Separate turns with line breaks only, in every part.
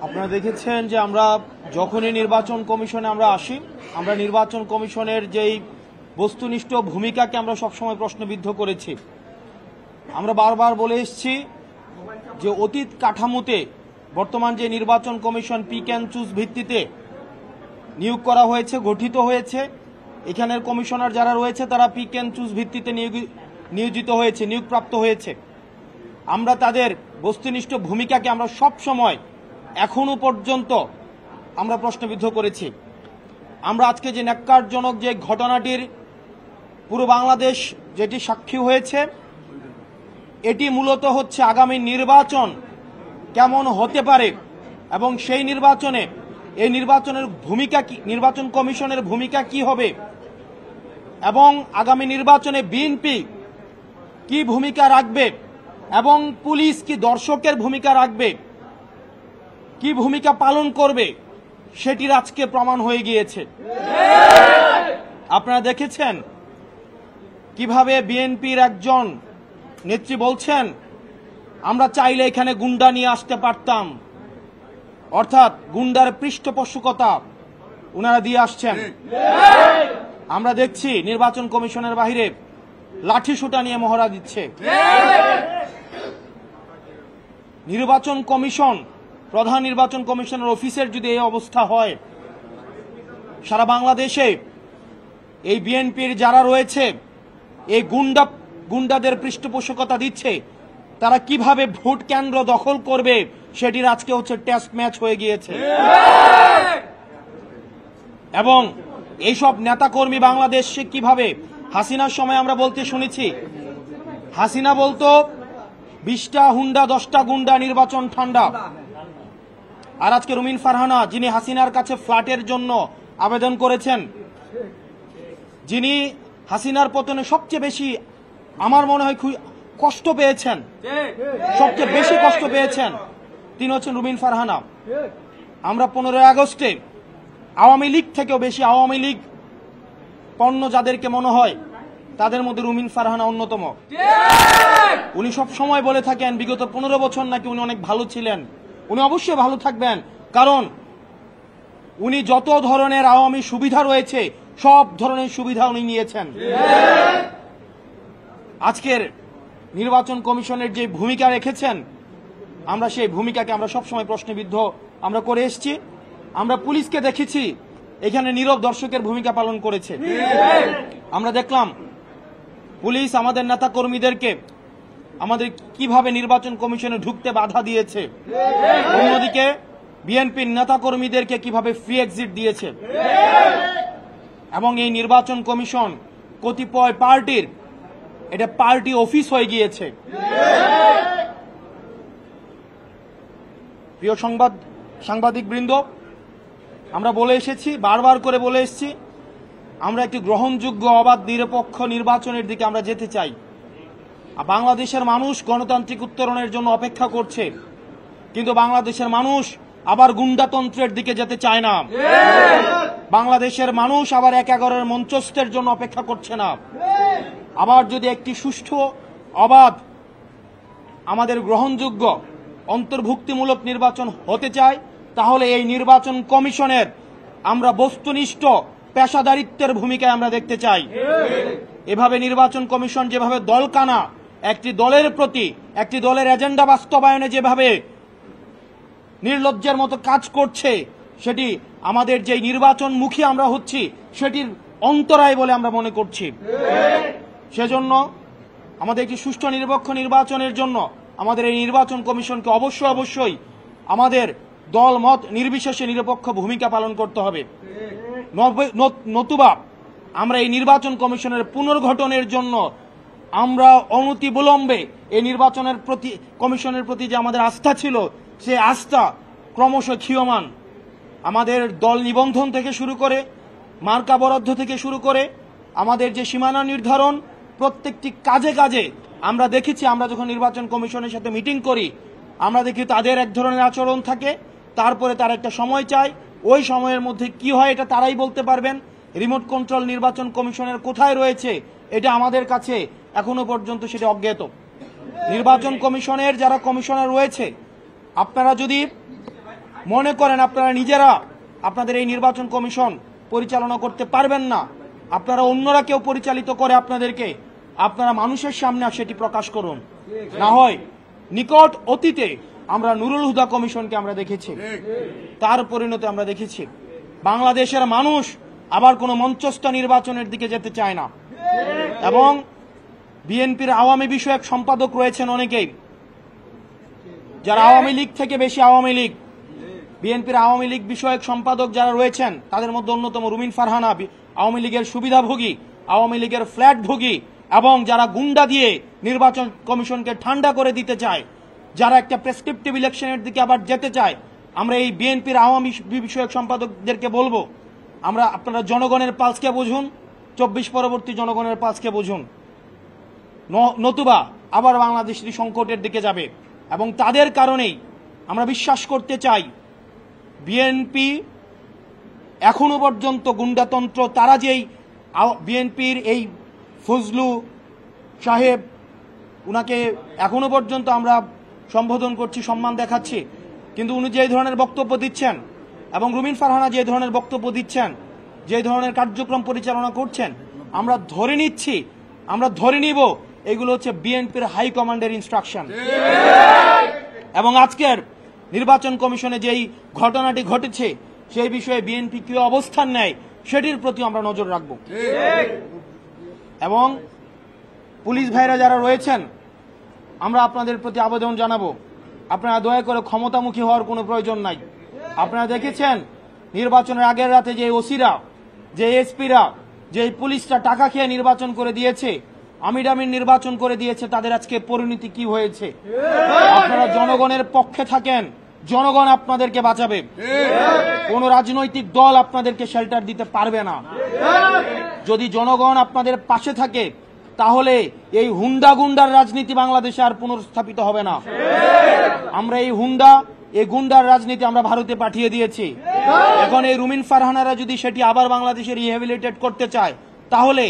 আপনারা দেখেছেন যে আমরা যখনই নির্বাচন কমিশনে আমরা আসি, আমরা নির্বাচন কমিশনের যেই বস্তুনিষ্ঠ ভূমিকাকে আমরা সবসময় প্রশ্নবিদ্ধ করেছি। আমরা বারবার বলে এসেছি যে অতীত কাঠামোতে বর্তমান যে নির্বাচন কমিশন পিক অ্যান্ড চুজ ভিত্তিতে নিয়োগ করা হয়েছে, গঠিত হয়েছে, এখানের কমিশনার যারা রয়েছে তারা পিক অ্যান্ড চুজ ভিত্তিতে নিয়োজিত হয়েছে, নিয়োগপ্রাপ্ত হয়েছে। আমরা তাদের বস্তুনিষ্ঠ ভূমিকাকে আমরা সব সময় এখনো পর্যন্ত আমরা প্রশ্নবিদ্ধ করেছি। আমরা আজকে যে ন্যাক্কারজনক যে ঘটনাটির পুরো বাংলাদেশ যেটি সাক্ষী হয়েছে, এটি মূলত হচ্ছে আগামী নির্বাচন কেমন হতে পারে এবং সেই নির্বাচনে এই নির্বাচনের ভূমিকা কি, নির্বাচন কমিশনের ভূমিকা কি হবে এবং আগামী নির্বাচনে বিএনপি কি ভূমিকা রাখবে এবং পুলিশ কি দর্শকের ভূমিকা রাখবে, কি ভূমিকা পালন করবে, সেটির আজকে প্রমাণ হয়ে গিয়েছে। আপনারা দেখেছেন কিভাবে বিএনপির একজন নেত্রী বলছেন আমরা চাইলে এখানে গুন্ডা নিয়ে আসতে পারতাম, অর্থাৎ গুন্ডার পৃষ্ঠপোষকতা ওনারা দিয়ে আসছেন। আমরা দেখছি নির্বাচন কমিশনের বাইরে লাঠিসোঁটা নিয়ে মহড়া দিচ্ছে। নির্বাচন কমিশন, প্রধান নির্বাচন কমিশনের অফিসের যদি এই অবস্থা হয়, সারা বাংলাদেশে এই বিএনপির যারা রয়েছে এই গুন্ডাদের পৃষ্ঠপোষকতা দিচ্ছে, তারা কিভাবে ভোট কেন্দ্র দখল করবে সেটির আজকে হচ্ছে টেস্ট ম্যাচ হয়ে গিয়েছে। এবং এইসব নেতাকর্মী বাংলাদেশে কিভাবে, হাসিনার সময় আমরা বলতে শুনেছি, হাসিনা বলতো 20টা হুন্ডা 10টা গুন্ডা, নির্বাচন ঠান্ডা। আর আজকে রুমিন ফারহানা, যিনি হাসিনার কাছে ফ্ল্যাটের জন্য আবেদন করেছেন, যিনি হাসিনার পতনে সবচেয়ে বেশি আমার মনে হয় কষ্ট পেয়েছেন, সবচেয়ে বেশি কষ্ট পেয়েছেন, তিনি হচ্ছেন রুমিন ফারহানা। আমরা 15 আগস্টে আওয়ামী লীগ থেকেও বেশি আওয়ামী লীগ পণ্য যাদেরকে মনে হয় তাদের মধ্যে রুমিন ফারহানা অন্যতম। উনি সব সময় বলে থাকেন বিগত 15 বছর নাকি উনি অনেক ভালো ছিলেন। উনি অবশ্যই ভালো থাকবেন, কারণ উনি যত ধরনের আওয়ামী সুবিধা রয়েছে সব ধরনের সুবিধা উনি নিয়েছেন। আজকের নির্বাচন কমিশনের যে ভূমিকা রেখেছেন, আমরা সেই ভূমিকাকে আমরা সবসময় প্রশ্নবিদ্ধ আমরা করে এসেছি। আমরা পুলিশকে দেখেছি এখানে নীরব দর্শকের ভূমিকা পালন করেছে। আমরা দেখলাম পুলিশ আমাদের নেতা কর্মীদেরকে আমাদের কিভাবে নির্বাচন কমিশনে ঢুকতে বাধা দিয়েছে, অন্যদিকে বিএনপির নেতা কর্মীদেরকে কিভাবে ফ্রি এক্সিট দিয়েছে। এবং এই নির্বাচন কমিশন কতিপয় পার্টির এটা পার্টি অফিস হয়ে গিয়েছে। প্রিয় সাংবাদিক বৃন্দ, আমরা বলে এসেছি, বারবার করে বলে এসেছি, আমরা একটি গ্রহণযোগ্য অবাধ নিরপেক্ষ নির্বাচনের দিকে আমরা যেতে চাই। বাংলাদেশের মানুষ গণতান্ত্রিক উত্তরণের জন্য অপেক্ষা করছে, কিন্তু বাংলাদেশের মানুষ আবার গুন্ডাতন্ত্রের দিকে যেতে চায় না। বাংলাদেশের মানুষ আবার ১/১১ মঞ্চস্থের জন্য অপেক্ষা করছে না। আবার যদি একটি সুষ্ঠু, অবাধ, আমাদের গ্রহণযোগ্য অন্তর্ভুক্তিমূলক নির্বাচন হতে চায়, তাহলে এই নির্বাচন কমিশনের আমরা বস্তুনিষ্ঠ পেশাদারিত্বের ভূমিকায় আমরা দেখতে চাই। এভাবে নির্বাচন কমিশন যেভাবে দলকানা একটি দলের প্রতি, একটি দলের এজেন্ডা বাস্তবায়নে যেভাবে নির্লজ্জের মতো কাজ করছে, সেটি আমাদের যে নির্বাচনমুখী আমরা হচ্ছি সেটির অন্তরায় বলে আমরা মনে করছি। সেজন্য আমাদের একটি সুষ্ঠু নিরপেক্ষ নির্বাচনের জন্য আমাদের এই নির্বাচন কমিশনকে অবশ্যই আমাদের দল মত নির্বিশেষে নিরপেক্ষ ভূমিকা পালন করতে হবে। নতুবা আমরা এই নির্বাচন কমিশনের পুনর্গঠনের জন্য আমরা অনতিবিলম্বে এই নির্বাচনের প্রতি, কমিশনের প্রতি যে আমাদের আস্থা ছিল, সে আস্থা ক্রমশ ক্ষীয়মান। আমাদের দল নিবন্ধন থেকে শুরু করে, মার্কা বরাদ্দ থেকে শুরু করে, আমাদের যে সীমানা নির্ধারণ, প্রত্যেকটি কাজে কাজে আমরা দেখেছি, আমরা যখন নির্বাচন কমিশনের সাথে মিটিং করি আমরা দেখি তাদের এক ধরনের আচরণ থাকে, তারপরে তার একটা সময় চায়, ওই সময়ের মধ্যে কি হয় এটা তারাই বলতে পারবেন। রিমোট কন্ট্রোল নির্বাচন কমিশনের কোথায় রয়েছে এটা আমাদের কাছে এখনো পর্যন্ত সেটা অজ্ঞাত। নির্বাচন কমিশনের যারা কমিশনার রয়েছে, আপনারা যদি মনে করেন আপনারা নিজেরা আপনাদের এই নির্বাচন কমিশন পরিচালনা করতে পারবেন না, আপনারা অন্যরা কেউ পরিচালিত করে আপনাদেরকে, আপনারা মানুষের সামনে সেটি প্রকাশ করুন। না হয় নিকট অতীতে আমরা নুরুল হুদা কমিশনকে আমরা দেখেছি, তার পরিণতি আমরা দেখেছি। বাংলাদেশের মানুষ আবার কোনো মঞ্চস্থ নির্বাচনের দিকে যেতে চায় না। এবং বিএনপির আওয়ামী বিষয়ক সম্পাদক রয়েছেন অনেকেই, যারা আওয়ামী লীগ থেকে বেশি আওয়ামী লীগ। বিএনপির আওয়ামী লীগ বিষয়ক সম্পাদক যারা রয়েছেন তাদের মধ্যে অন্যতম রুমিন ফারহানা, আওয়ামী লীগের সুবিধাভোগী, আওয়ামী লীগের ফ্ল্যাটভোগী, এবং যারা গুন্ডা দিয়ে নির্বাচন কমিশনকে ঠান্ডা করে দিতে চায়, যারা একটা প্রেসক্রিপটিভ ইলেকশনের দিকে আবার যেতে চায়। আমরা এই বিএনপির আওয়ামী বিষয়ক সম্পাদকদেরকে বলবো, আপনারা জনগণের পালসকে বুঝুন, 24 পরবর্তী জনগণের পালসকে বুঝুন, নতুবা আবার বাংলাদেশের সংকটের দিকে যাবে। এবং তাদের কারণেই আমরা বিশ্বাস করতে চাই বিএনপি এখনো পর্যন্ত গুন্ডাতন্ত্র, তারা যেই বিএনপির এই ফজলু সাহেব, উনাকে এখনো পর্যন্ত আমরা সম্বোধন করছি, সম্মান দেখাচ্ছি, কিন্তু উনি যে ধরনের বক্তব্য দিচ্ছেন এবং রুমিন ফারহানা যে ধরনের বক্তব্য দিচ্ছেন, যে ধরনের কার্যক্রম পরিচালনা করছেন, আমরা ধরে নিব এগুলো হচ্ছে বিএনপির হাইকমান্ডের ইনস্ট্রাকশন। এবং আজকের নির্বাচন কমিশনে যেই ঘটনাটি ঘটেছে সেই বিষয়ে বিএনপি কি অবস্থান নেয় সেটির প্রতি আমরা নজর রাখব। এবং পুলিশ ভাইরা যারা রয়েছেন, আমরা আপনাদের প্রতি আবেদন জানাবো, আপনারা দয়া করে ক্ষমতামুখী হওয়ার কোনো প্রয়োজন নাই। আপনারা দেখেছেন নির্বাচনের আগের রাতে যে ওসিরা, যে এসপিরা, যে পুলিশরা টাকা খেয়ে নির্বাচন করে দিয়েছে, আমিরামির নির্বাচন করে দিয়েছে, তাদের আজকে পরিণতি কি হয়েছে। আপনারা জনগণের পক্ষে থাকেন, জনগণ আপনাদেরকে বাঁচাবে, কোন রাজনৈতিক দল আপনাদেরকে শেল্টার দিতে পারবে না। যদি জনগণ আপনাদের পাশে থাকে তাহলে এই হুন্ডা গুন্ডার রাজনীতি বাংলাদেশে আর পুনর্স্থাপিত হবে না। আমরা এই গুন্ডার রাজনীতি আমরা ভারতে পাঠিয়ে দিয়েছি। এখন এই রুমিন ফারহানারা যদি সেটি আবার বাংলাদেশে রিহ্যাবিলিটেট করতে চায়, তাহলে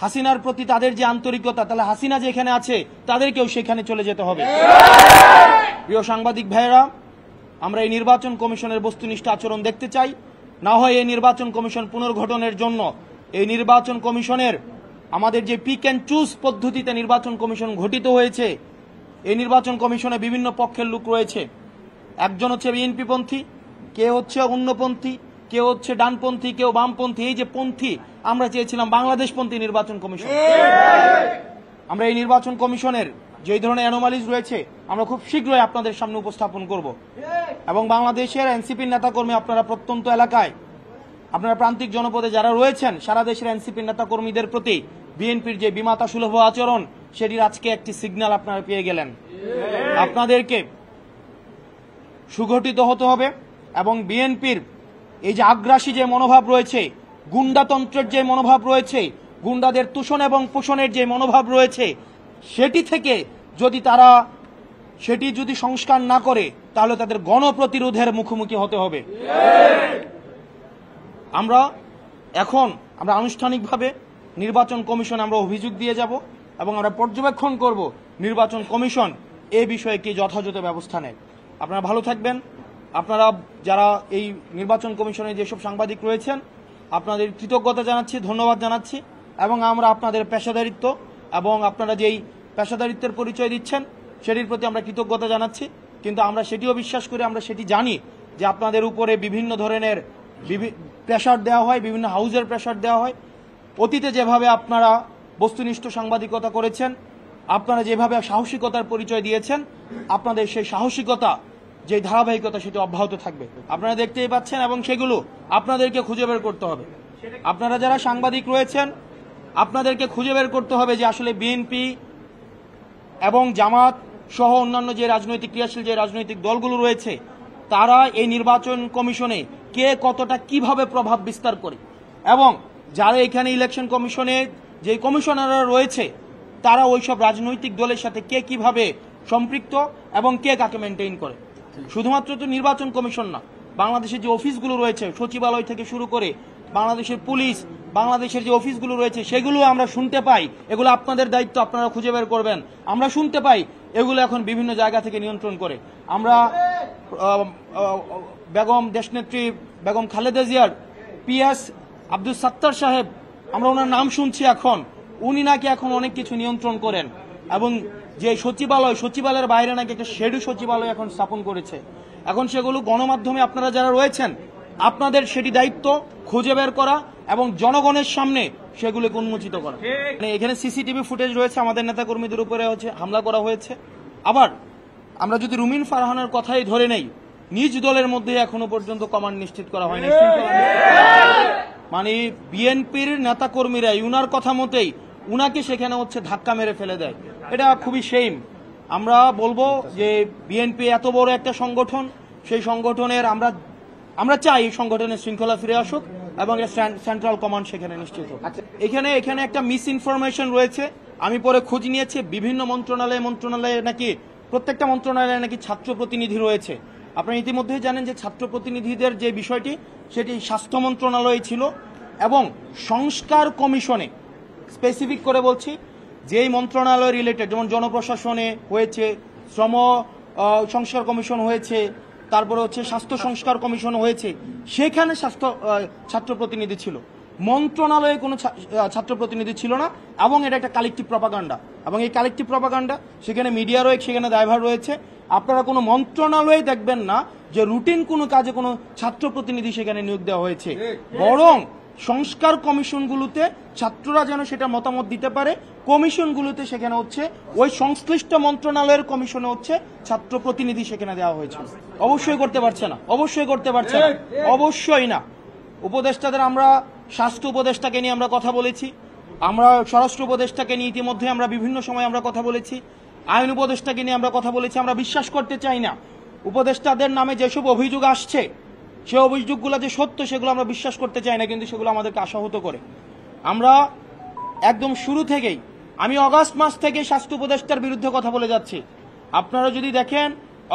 হাসিনার প্রতি তাদের যে আন্তরিকতা, তাহলে হাসিনা যেখানে আছে তাদেরকেও সেখানে চলে যেতে হবে। প্রিয় সাংবাদিক ভাইয়েরা, আমরা এই নির্বাচন কমিশনের বস্তুনিষ্ঠ আচরণ দেখতে চাই। না হয় এই নির্বাচন কমিশন পুনর্গঠনের জন্য এই নির্বাচন কমিশনের আমাদের যে পিক অ্যান্ড চুজ পদ্ধতিতে নির্বাচন কমিশন গঠিত হয়েছে, এই নির্বাচন কমিশনে বিভিন্ন পক্ষের লোক রয়েছে। একজন হচ্ছে বিএনপি পন্থী, কেউ হচ্ছে অন্যপন্থী, কেউ হচ্ছে ডানপন্থী, কেউ বামপন্থী। এই যে পন্থী, আমরা চেয়েছিলাম বাংলাদেশপন্থী নির্বাচন কমিশন। আমরা এই নির্বাচন কমিশনের যে ধরনের অ্যানোমালিজ রয়েছে আমরা খুব শীঘ্রই আপনাদের সামনে উপস্থাপন করব। এবং বাংলাদেশের এনসিপির নেতাকর্মী, আপনারা প্রত্যন্ত এলাকায়, আপনারা প্রান্তিক জনপদে যারা রয়েছেন, সারা দেশের এনসিপির নেতাকর্মীদের প্রতি বিএনপির যে বিমাতা সুলভ আচরণ, সেটির আজকে একটি সিগন্যাল আপনারা পেয়ে গেলেন। আপনাদেরকে সুগঠিত হতে হবে এবং বিএনপির এই যে আগ্রাসী যে মনোভাব রয়েছে, গুন্ডাতন্ত্রের যে মনোভাব রয়েছে, গুন্ডাদের তুষণ এবং পোষণের যে মনোভাব রয়েছে, সেটি থেকে যদি সংস্কার না করে তাহলে তাদের গণপ্রতিরোধের মুখোমুখি হতে হবে। আমরা আনুষ্ঠানিকভাবে নির্বাচন কমিশনে আমরা অভিযোগ দিয়ে যাব এবং আমরা পর্যবেক্ষণ করব নির্বাচন কমিশন এ বিষয়ে কি যথাযথ ব্যবস্থা নেয়। আপনারা ভালো থাকবেন। আপনারা যারা এই নির্বাচন কমিশনে যেসব সাংবাদিক রয়েছেন, আপনাদের কৃতজ্ঞতা জানাচ্ছি, ধন্যবাদ জানাচ্ছি। এবং আমরা আপনাদের পেশাদারিত্ব এবং আপনারা যেই পেশাদারিত্বের পরিচয় দিচ্ছেন সেটির প্রতি আমরা কৃতজ্ঞতা জানাচ্ছি। কিন্তু আমরা সেটিও বিশ্বাস করি, আমরা সেটি জানি যে আপনাদের উপরে বিভিন্ন ধরনের প্রেশার দেওয়া হয়, বিভিন্ন হাউজের প্রেশার দেওয়া হয়। অতীতে যেভাবে আপনারা বস্তুনিষ্ঠ সাংবাদিকতা করেছেন, আপনারা যেভাবে সাহসিকতার পরিচয় দিয়েছেন, আপনাদের সেই সাহসিকতা, যে ধারাবাহিকতা, সেটি অব্যাহত থাকবে। আপনারা দেখতেই পাচ্ছেন এবং সেগুলো আপনাদেরকে খুঁজে বের করতে হবে। আপনারা যারা সাংবাদিক রয়েছেন, আপনাদেরকে খুঁজে বের করতে হবে যে আসলে বিএনপি এবং জামাত সহ অন্যান্য যে রাজনৈতিক ক্রিয়াশীল যে রাজনৈতিক দলগুলো রয়েছে, তারা এই নির্বাচন কমিশনে কে কতটা কিভাবে প্রভাব বিস্তার করে, এবং যারা এখানে ইলেকশন কমিশনে যে কমিশনাররা রয়েছে তারা ওইসব রাজনৈতিক দলের সাথে কে কিভাবে সম্পৃক্ত এবং কে কাকে মেনটেইন করে। শুধুমাত্র তো নির্বাচন কমিশন না, বাংলাদেশের যে অফিসগুলো রয়েছে, সচিবালয় থেকে শুরু করে বাংলাদেশের পুলিশ, বাংলাদেশের যে অফিসগুলো রয়েছে, সেগুলো আমরা শুনতে পাই, এগুলো আপনাদের দায়িত্ব, আপনারা খুঁজে বের করবেন। আমরা শুনতে পাই এগুলো এখন বিভিন্ন জায়গা থেকে নিয়ন্ত্রণ করে। আমরা বেগম দেশনেত্রী বেগম খালেদা জিয়ার পিএস আব্দুল সাত্তার সাহেব, আমরা ওনার নাম শুনছি এখন, উনি নাকি এখন অনেক কিছু নিয়ন্ত্রণ করেন এবং যে সচিবালয়ের বাইরে নাকি একটা শেডু সচিবালয় এখন স্থাপন করেছে। এখন সেগুলো গণমাধ্যমে আপনারা যারা রয়েছেন আপনাদের সেটি দায়িত্ব খুঁজে বের করা এবং জনগণের সামনে সেগুলোকে উন্মোচিত করা। মানে এখানে সিসিটিভি ফুটেজ রয়েছে, আমাদের নেতাকর্মীদের উপরে হামলা করা হয়েছে। আবার আমরা যদি রুমিন ফারহানের কথাই ধরে নেই, নিজ দলের মধ্যে এখনো পর্যন্ত কমান্ড নিশ্চিত করা হয়নি। মানে বিএনপির নেতাকর্মীরাই উনার কথা মতেই উনাকে সেখানে ধাক্কা মেরে ফেলে দেয়। এটা খুবই শেম। আমরা বলবো যে বিএনপি এত বড় একটা সংগঠন, সেই সংগঠনের আমরা চাই এই সংগঠনের শৃঙ্খলা ফিরে আসুক এবং সেন্ট্রাল কমান্ড সেখানে নিশ্চিত হোক। এখানে একটা মিস ইনফরমেশন রয়েছে। আমি পরে খোঁজ নিয়েছি, বিভিন্ন মন্ত্রণালয়ে নাকি প্রত্যেকটা মন্ত্রণালয়ে নাকি ছাত্র প্রতিনিধি রয়েছে। আপনারা ইতিমধ্যেই জানেন যে ছাত্র প্রতিনিধিদের যে বিষয়টি সেটি স্বাস্থ্য মন্ত্রণালয়ে ছিল এবং সংস্কার কমিশনে স্পেসিফিক করে বলছি যেই মন্ত্রণালয় রিলেটেড, যেমন জনপ্রশাসনে হয়েছে, শ্রম সংস্কার কমিশন হয়েছে, তারপরে স্বাস্থ্য সংস্কার কমিশন হয়েছে, সেখানে ছাত্র প্রতিনিধি ছিল, মন্ত্রণালয়ে কোনো ছাত্র প্রতিনিধি ছিল না এবং এটা একটা কালেকটিভ প্রপাগান্ডা এবং এই কালেকটিভ প্রপাগান্ডা সেখানে মিডিয়ারও সেখানে দায়ভার রয়েছে। আপনারা কোনো মন্ত্রণালয়ে দেখবেন না যে রুটিন কোনো কাজে কোনো ছাত্র প্রতিনিধি সেখানে নিয়োগ দেওয়া হয়েছে, বরং সংস্কার কমিশনগুলোতে ছাত্ররা যেন সেটা মতামত দিতে পারে, কমিশনগুলোতে সেখানে ওই সংশ্লিষ্ট মন্ত্রণালয়ের কমিশনে ছাত্র প্রতিনিধি সেখানে দেওয়া হয়েছে। অবশ্যই করতে পারছে না, অবশ্যই না। উপদেষ্টাদের আমরা স্বাস্থ্য উপদেষ্টাকে নিয়ে আমরা কথা বলেছি, আমরা স্বরাষ্ট্র উপদেষ্টাকে নিয়ে ইতিমধ্যে আমরা বিভিন্ন সময় আমরা কথা বলেছি, আইন উপদেষ্টাকে নিয়ে আমরা কথা বলেছি। আমরা বিশ্বাস করতে চাই না উপদেষ্টাদের নামে যেসব অভিযোগ আসছে সে অভিযোগগুলো যে সত্য সেগুলো আমরা বিশ্বাস করতে চাই না, কিন্তু সেগুলো আমাদেরকে আশাহত করে। আমরা একদম শুরু থেকেই, আমি অগাস্ট মাস থেকে স্বাস্থ্য উপদেষ্টার বিরুদ্ধে কথা বলে যাচ্ছি। আপনারা যদি দেখেন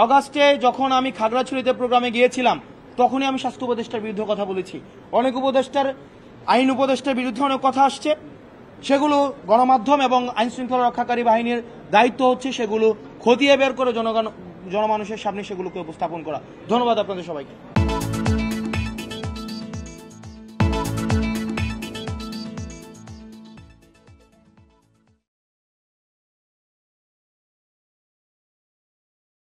অগাস্টে যখন আমি খাগড়াছড়িতে প্রোগ্রামে গিয়েছিলাম তখনই আমি স্বাস্থ্য উপদেষ্টার বিরুদ্ধে কথা বলেছি। অনেক আইন উপদেষ্টার বিরুদ্ধে অনেক কথা আসছে, সেগুলো গণমাধ্যম এবং আইন শৃঙ্খলা রক্ষাকারী বাহিনীর দায়িত্ব সেগুলো খতিয়ে বের করে জনমানুষের সামনে সেগুলোকে উপস্থাপন করা। ধন্যবাদ আপনাদের সবাইকে।